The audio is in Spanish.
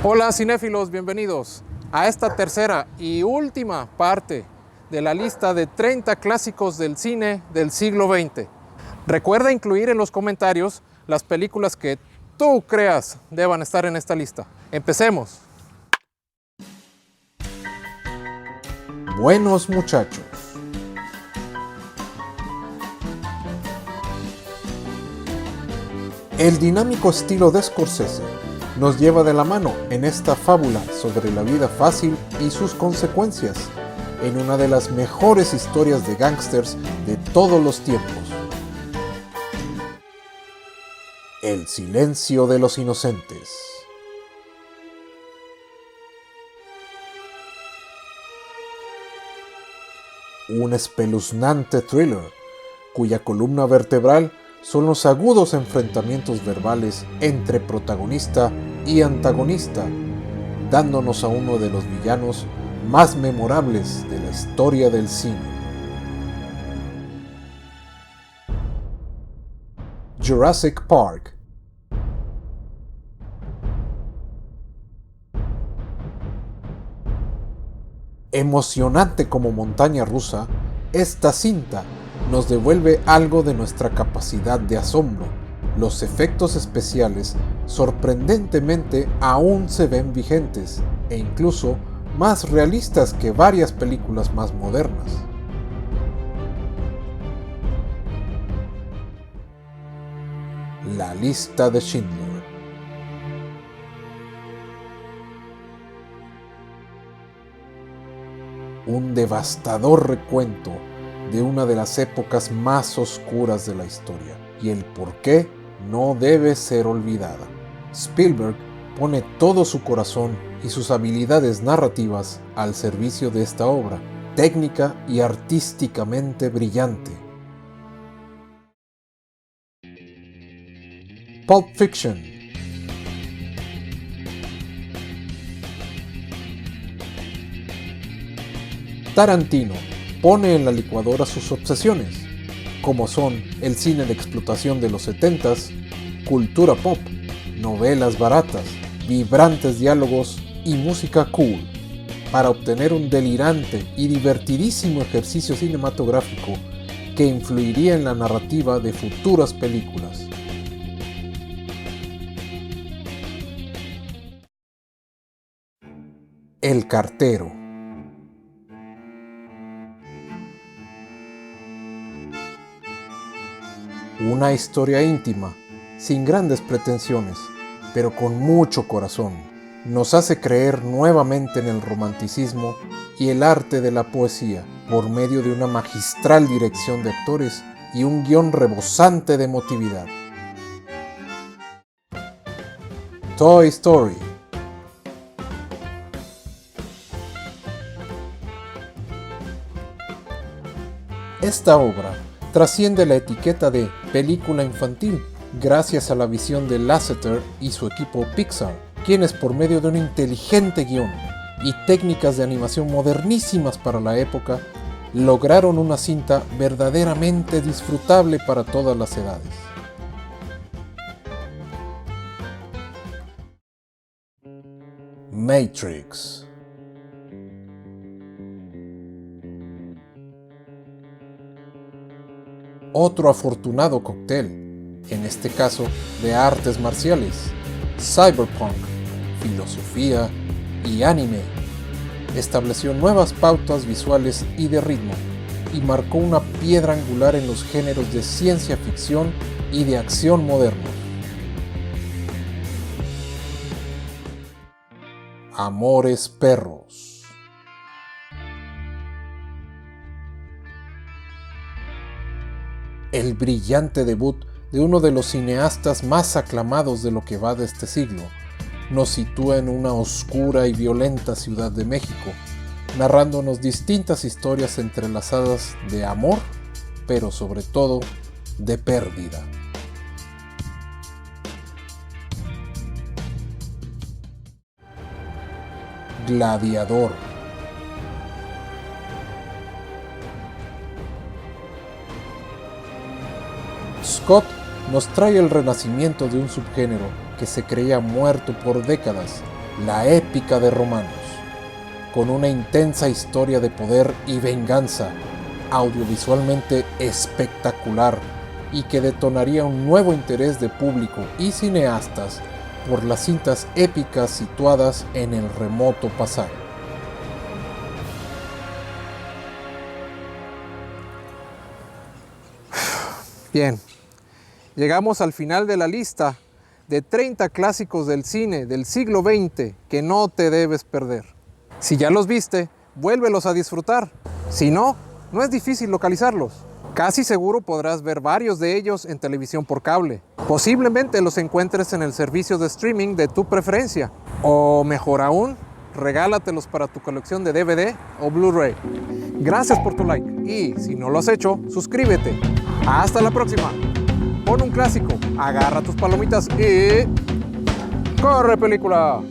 Hola cinéfilos, bienvenidos a esta tercera y última parte de la lista de 30 clásicos del cine del siglo XX. Recuerda incluir en los comentarios las películas que tú creas deban estar en esta lista. Empecemos. Buenos muchachos. El dinámico estilo de Scorsese nos lleva de la mano en esta fábula sobre la vida fácil y sus consecuencias, en una de las mejores historias de gángsters de todos los tiempos. El silencio de los inocentes. Un espeluznante thriller, cuya columna vertebral son los agudos enfrentamientos verbales entre protagonista y antagonista, dándonos a uno de los villanos más memorables de la historia del cine. Jurassic Park. Emocionante como montaña rusa, esta cinta nos devuelve algo de nuestra capacidad de asombro. Los efectos especiales sorprendentemente aún se ven vigentes e incluso más realistas que varias películas más modernas. La lista de Schindler. Un devastador recuento de una de las épocas más oscuras de la historia, y el por qué no debe ser olvidada. Spielberg pone todo su corazón y sus habilidades narrativas al servicio de esta obra, técnica y artísticamente brillante. Pulp Fiction. Tarantino pone en la licuadora sus obsesiones, como son el cine de explotación de los 70s, cultura pop, novelas baratas, vibrantes diálogos y música cool, para obtener un delirante y divertidísimo ejercicio cinematográfico que influiría en la narrativa de futuras películas. El cartero. Una historia íntima, sin grandes pretensiones, pero con mucho corazón. Nos hace creer nuevamente en el romanticismo y el arte de la poesía, por medio de una magistral dirección de actores y un guión rebosante de emotividad. Toy Story. Esta obra trasciende la etiqueta de película infantil gracias a la visión de Lasseter y su equipo Pixar, quienes por medio de un inteligente guión y técnicas de animación modernísimas para la época, lograron una cinta verdaderamente disfrutable para todas las edades. Matrix. Otro afortunado cóctel, en este caso de artes marciales, cyberpunk, filosofía y anime, estableció nuevas pautas visuales y de ritmo, y marcó una piedra angular en los géneros de ciencia ficción y de acción modernos. Amores Perros. El brillante debut de uno de los cineastas más aclamados de lo que va de este siglo nos sitúa en una oscura y violenta Ciudad de México, narrándonos distintas historias entrelazadas de amor, pero sobre todo de pérdida. Gladiador. Scott nos trae el renacimiento de un subgénero que se creía muerto por décadas La épica de Romanos, con una intensa historia de poder y venganza, audiovisualmente espectacular y que detonaría un nuevo interés de público y cineastas por las cintas épicas situadas en el remoto pasado. Bien, llegamos al final de la lista de 30 clásicos del cine del siglo XX que no te debes perder. Si ya los viste, vuélvelos a disfrutar. Si no, no es difícil localizarlos. Casi seguro podrás ver varios de ellos en televisión por cable. Posiblemente los encuentres en el servicio de streaming de tu preferencia. O mejor aún, regálatelos para tu colección de DVD o Blu-ray. Gracias por tu like y, si no lo has hecho, suscríbete. ¡Hasta la próxima! Pon un clásico, agarra tus palomitas y... ¡corre película!